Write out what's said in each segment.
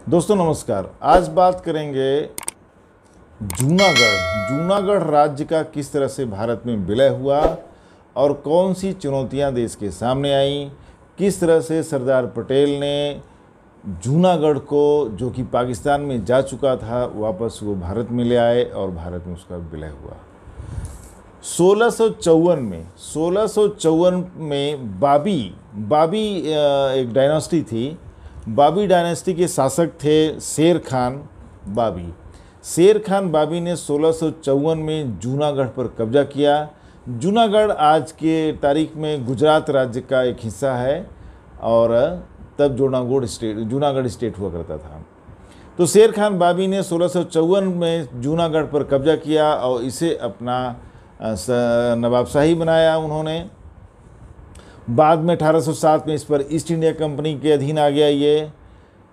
दोस्तों नमस्कार। आज बात करेंगे जूनागढ़ राज्य का किस तरह से भारत में विलय हुआ और कौन सी चुनौतियां देश के सामने आई, किस तरह से सरदार पटेल ने जूनागढ़ को, जो कि पाकिस्तान में जा चुका था, वापस वो भारत में ले आए और भारत में उसका विलय हुआ। 1654 में बाबी एक डायनास्टी थी। बाबी डायनेस्टी के शासक थे शेर खान बाबी ने 1654 में जूनागढ़ पर कब्जा किया। जूनागढ़ आज के तारीख में गुजरात राज्य का एक हिस्सा है और तब जूनागढ़ स्टेट हुआ करता था। तो शेर खान बाबी ने 1654 में जूनागढ़ पर कब्जा किया और इसे अपना नवाबशाही बनाया उन्होंने। बाद में 1807 में इस पर ईस्ट इंडिया कंपनी के अधीन आ गया ये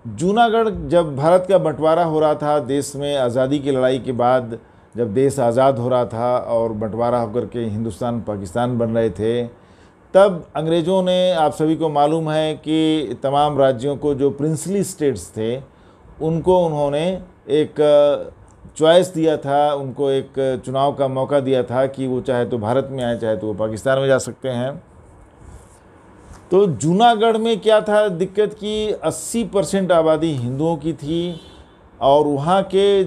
जूनागढ़। जब भारत का बंटवारा हो रहा था, देश में आज़ादी की लड़ाई के बाद जब देश आज़ाद हो रहा था और बंटवारा होकर के हिंदुस्तान पाकिस्तान बन रहे थे, तब अंग्रेज़ों ने, आप सभी को मालूम है कि तमाम राज्यों को, जो प्रिंसली स्टेट्स थे, उनको उन्होंने एक चॉइस दिया था, उनको एक चुनाव का मौका दिया था कि वो चाहे तो भारत में आए, चाहे तो वो पाकिस्तान में जा सकते हैं। तो जूनागढ़ में क्या था दिक्कत कि 80% आबादी हिंदुओं की थी और वहाँ के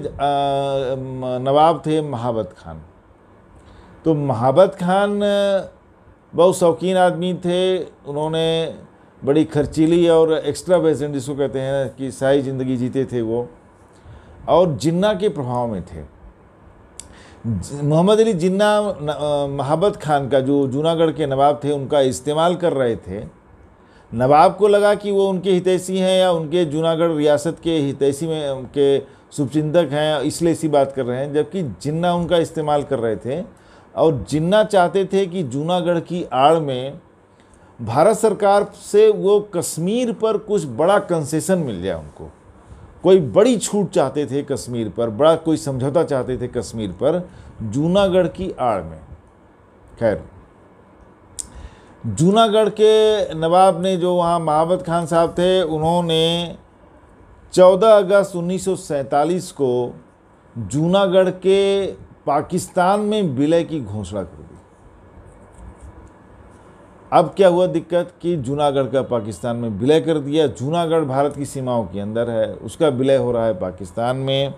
नवाब थे महाबत खान। तो महाबत खान बहुत शौकीन आदमी थे। उन्होंने बड़ी खर्चीली और एक्स्ट्रावेगेंट, जिसको कहते हैं कि शाही ज़िंदगी जीते थे वो, और जिन्ना के प्रभाव में थे। मोहम्मद अली जिन्ना महाबत खान का, जो जूनागढ़ के नवाब थे, उनका इस्तेमाल कर रहे थे। नवाब को लगा कि वो उनके हितैषी हैं या उनके जूनागढ़ रियासत के हितैषी में के शुभचिंतक हैं, इसलिए ऐसी बात कर रहे हैं, जबकि जिन्ना उनका इस्तेमाल कर रहे थे। और जिन्ना चाहते थे कि जूनागढ़ की आड़ में भारत सरकार से वो कश्मीर पर कुछ बड़ा कंसेशन मिल जाए, उनको कोई बड़ी छूट चाहते थे कश्मीर पर, बड़ा कोई समझौता चाहते थे कश्मीर पर, जूनागढ़ की आड़ में। खैर, जूनागढ़ के नवाब ने, जो वहाँ महाबत खान साहब थे, उन्होंने 14 अगस्त 1947 को जूनागढ़ के पाकिस्तान में विलय की घोषणा कर दी। अब क्या हुआ दिक्कत कि जूनागढ़ का पाकिस्तान में विलय कर दिया। जूनागढ़ भारत की सीमाओं के अंदर है, उसका विलय हो रहा है पाकिस्तान में।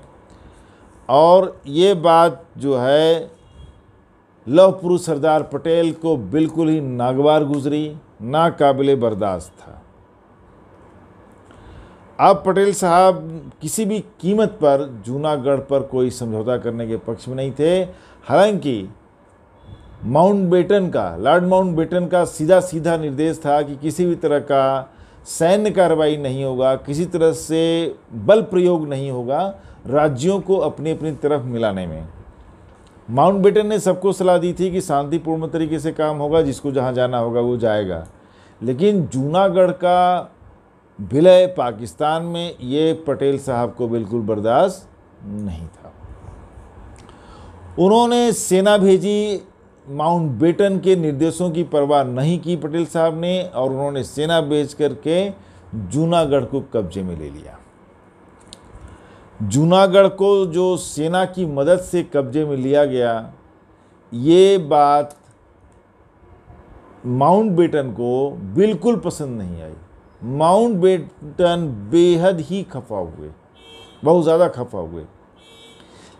और ये बात जो है लौह पुरुष सरदार पटेल को बिल्कुल ही नागवार गुजरी, नाकाबिले बर्दाश्त था। अब पटेल साहब किसी भी कीमत पर जूनागढ़ पर कोई समझौता करने के पक्ष में नहीं थे। हालांकि लॉर्ड माउंटबेटन का सीधा निर्देश था कि किसी भी तरह का सैन्य कार्रवाई नहीं होगा, किसी तरह से बल प्रयोग नहीं होगा राज्यों को अपनी अपनी तरफ मिलाने में। माउंटबेटन ने सबको सलाह दी थी कि शांतिपूर्ण तरीके से काम होगा, जिसको जहाँ जाना होगा वो जाएगा। लेकिन जूनागढ़ का विलय पाकिस्तान में, ये पटेल साहब को बिल्कुल बर्दाश्त नहीं था। उन्होंने सेना भेजी, माउंटबेटन के निर्देशों की परवाह नहीं की पटेल साहब ने, और उन्होंने सेना भेज करके जूनागढ़ को कब्जे में ले लिया। जूनागढ़ को जो सेना की मदद से कब्जे में लिया गया, ये बात माउंटबेटन को बिल्कुल पसंद नहीं आई। माउंटबेटन बेहद ही खफा हुए, बहुत ज़्यादा खफा हुए।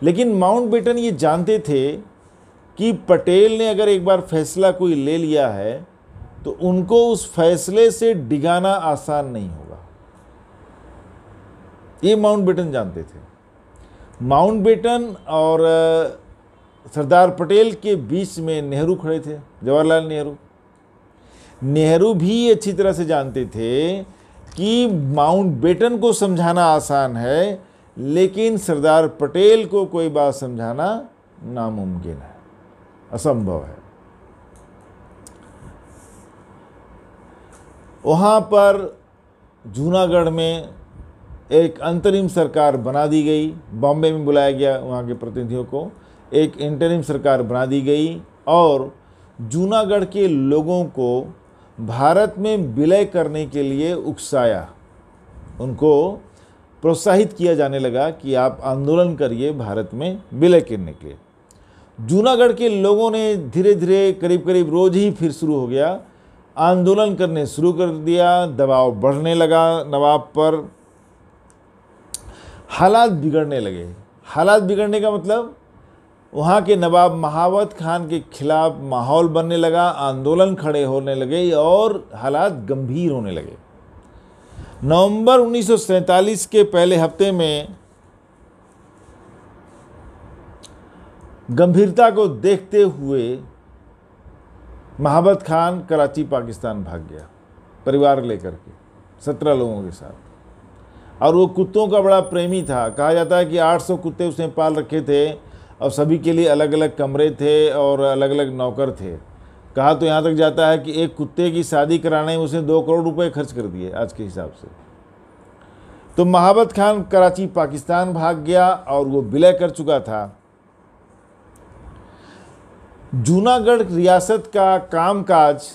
लेकिन माउंटबेटन ये जानते थे कि पटेल ने अगर एक बार फैसला कोई ले लिया है तो उनको उस फैसले से डिगाना आसान नहीं होगा। ये माउंटबेटन जानते थे। माउंटबेटन और सरदार पटेल के बीच में नेहरू खड़े थे, जवाहरलाल नेहरू भी अच्छी तरह से जानते थे कि माउंटबेटन को समझाना आसान है, लेकिन सरदार पटेल को कोई बात समझाना नामुमकिन है, असंभव है। वहाँ पर जूनागढ़ में एक अंतरिम सरकार बना दी गई। बॉम्बे में बुलाया गया वहाँ के प्रतिनिधियों को, एक इंटरिम सरकार बना दी गई और जूनागढ़ के लोगों को भारत में विलय करने के लिए उकसाया। उनको प्रोत्साहित किया जाने लगा कि आप आंदोलन करिए भारत में विलय करने के लिए। जूनागढ़ के लोगों ने धीरे धीरे करीब करीब रोज ही फिर शुरू हो गया, आंदोलन करने शुरू कर दिया। दबाव बढ़ने लगा नवाब पर, हालात बिगड़ने लगे। हालात बिगड़ने का मतलब वहाँ के नवाब महावत खान के खिलाफ माहौल बनने लगा, आंदोलन खड़े होने लगे और हालात गंभीर होने लगे। नवंबर 1947 के पहले हफ्ते में गंभीरता को देखते हुए महावत खान कराची पाकिस्तान भाग गया परिवार लेकर के 17 लोगों के साथ। और वो कुत्तों का बड़ा प्रेमी था। कहा जाता है कि 800 कुत्ते उसने पाल रखे थे और सभी के लिए अलग अलग कमरे थे और अलग अलग नौकर थे। कहा तो यहाँ तक जाता है कि एक कुत्ते की शादी कराने में उसने 2 करोड़ रुपए खर्च कर दिए आज के हिसाब से। तो महावत खान कराची पाकिस्तान भाग गया और वो विलय कर चुका था। जूनागढ़ रियासत का कामकाज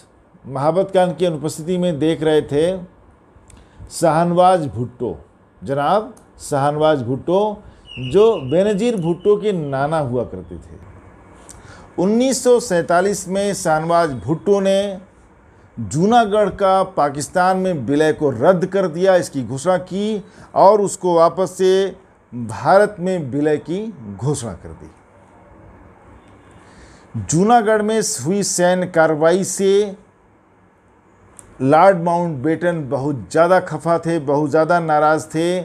महावत खान की अनुपस्थिति में देख रहे थे शाहनवाज भुट्टो, जनाब शाहनवाज भुट्टो, जो बेनजीर भुट्टो के नाना हुआ करते थे। 1947 में शाहनवाज भुट्टो ने जूनागढ़ का पाकिस्तान में विलय को रद्द कर दिया, इसकी घोषणा की और उसको वापस से भारत में विलय की घोषणा कर दी। जूनागढ़ में हुई सैन्य कार्रवाई से लॉर्ड माउंटबेटन बहुत ज़्यादा खफा थे, बहुत ज़्यादा नाराज़ थे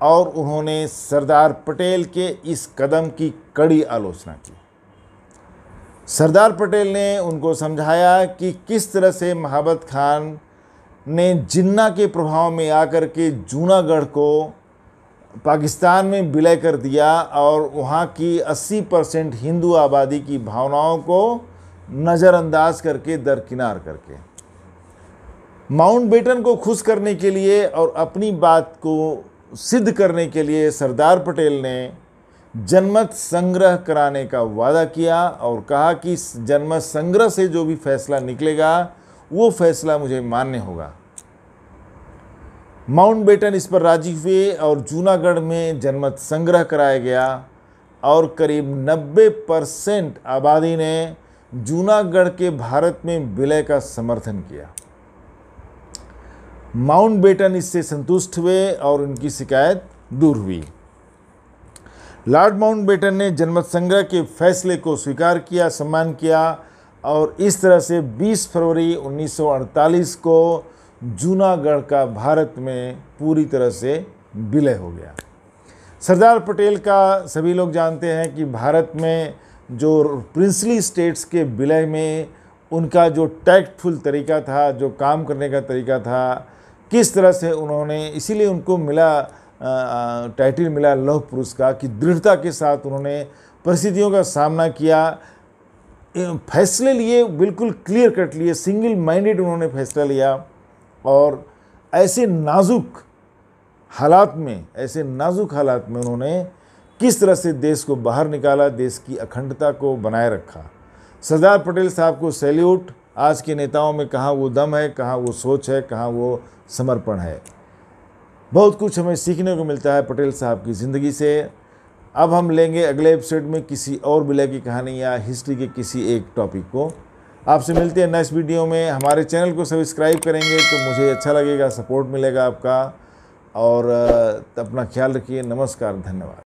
और उन्होंने सरदार पटेल के इस कदम की कड़ी आलोचना की। सरदार पटेल ने उनको समझाया कि किस तरह से महावत खान ने जिन्ना के प्रभाव में आकर के जूनागढ़ को पाकिस्तान में विलय कर दिया और वहाँ की 80% हिंदू आबादी की भावनाओं को नज़रअंदाज करके दरकिनार करके माउंटबेटन को खुश करने के लिए और अपनी बात को सिद्ध करने के लिए सरदार पटेल ने जनमत संग्रह कराने का वादा किया और कहा कि जनमत संग्रह से जो भी फैसला निकलेगा वो फैसला मुझे मान्य होगा। माउंटबेटन इस पर राजी हुए और जूनागढ़ में जनमत संग्रह कराया गया और करीब 90% आबादी ने जूनागढ़ के भारत में विलय का समर्थन किया। माउंटबेटन इससे संतुष्ट हुए और उनकी शिकायत दूर हुई। लॉर्ड माउंटबेटन ने जनमत संग्रह के फैसले को स्वीकार किया, सम्मान किया और इस तरह से 20 फरवरी 1948 को जूनागढ़ का भारत में पूरी तरह से विलय हो गया। सरदार पटेल का सभी लोग जानते हैं कि भारत में जो प्रिंसली स्टेट्स के विलय में उनका जो टैक्टफुल तरीका था, जो काम करने का तरीका था, किस तरह से उन्होंने, इसीलिए उनको मिला टाइटल मिला लौह पुरुष का, कि दृढ़ता के साथ उन्होंने परिस्थितियों का सामना किया, फैसले लिए, बिल्कुल क्लियर कट लिए, सिंगल माइंडेड उन्होंने फैसला लिया और ऐसे नाजुक हालात में उन्होंने किस तरह से देश को बाहर निकाला, देश की अखंडता को बनाए रखा। सरदार पटेल साहब को सैल्यूट। आज के नेताओं में कहाँ वो दम है, कहाँ वो सोच है, कहाँ वो समर्पण है। बहुत कुछ हमें सीखने को मिलता है पटेल साहब की ज़िंदगी से। अब हम लेंगे अगले एपिसोड में किसी और विलय की कहानी या हिस्ट्री के किसी एक टॉपिक को। आपसे मिलते हैं नेक्स्ट वीडियो में। हमारे चैनल को सब्सक्राइब करेंगे तो मुझे अच्छा लगेगा, सपोर्ट मिलेगा आपका। और अपना ख्याल रखिए। नमस्कार, धन्यवाद।